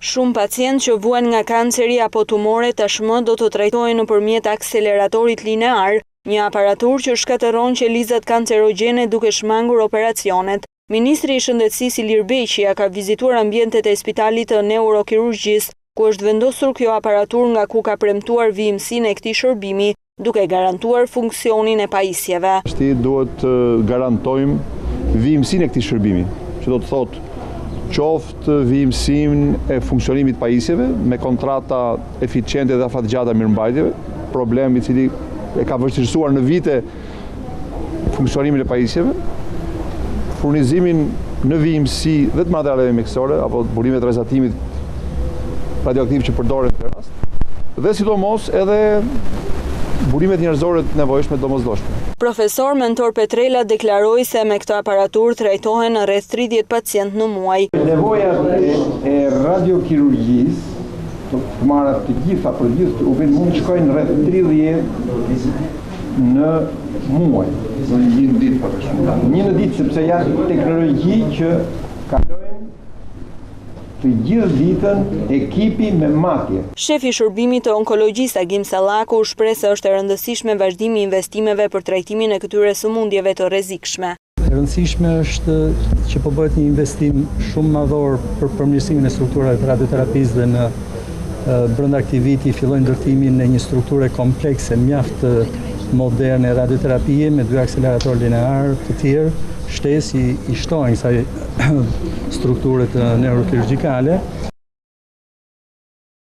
Shumë pacientë që vuajnë nga kanceri apo tumore tashmë do të trajtohen nëpërmjet akseleratorit linear, një aparatur që shkatërron qelizat kancerogjene duke shmangur operacionet. Ministri i Shëndetësisë Ilir Beqi ka vizituar ambientet e Spitalit të Neurokirurgjisë, ku është vendosur kjo aparatur nga ku ka premtuar vijimsinë e këtij shërbimi, duke garantuar funksionin e pajisjeve. Duhet të garantojmë vijimsinë e këtij shërbimi, që do të thotë qoftë vijimsinë e funksionimit pajisjeve me kontrata eficiente dhe afatgjata mirëmbajtjeve, problemi i cili e ka vështirësuar në vite funksionimin e pajisjeve, furnizimin në vijimsi dhe të materialeve mjekësore apo burimet të rrezatimit radioaktiv që përdoren në këtë rast, dhe sidomos edhe burimet njerëzore të nevojshme domosdoshme. Profesor Mentor Petrela deklaroi se me këtë aparatur trajtohen rreth 30 pacientë në muaj. Nevoja e radiokirurgjisë, të marrë të gjitha për gjithë, mund të shkojnë rreth 30 në muaj. Një në ditë për shumë. Një në ditë, sepse janë teknologji që kalojnë të gjithë ditën ekipi me matje. Shefi i shërbimit të onkologjisë Agim Sallaku shpreh se është e rëndësishme vazhdimi i investimeve për trajtimin e këtyre sëmundjeve të rrezikshme. E rëndësishme është që po bëhet një investim shumë madhor për përmirësimin e strukturave të radioterapisë dhe në brenda këtij viti fillojnë ndërtimin e një strukture komplekse mjaft moderne radioterapie me 2 akselerator linear të tjerë. Shtesë i shtojnë kësaj strukture të neurokirurgjikale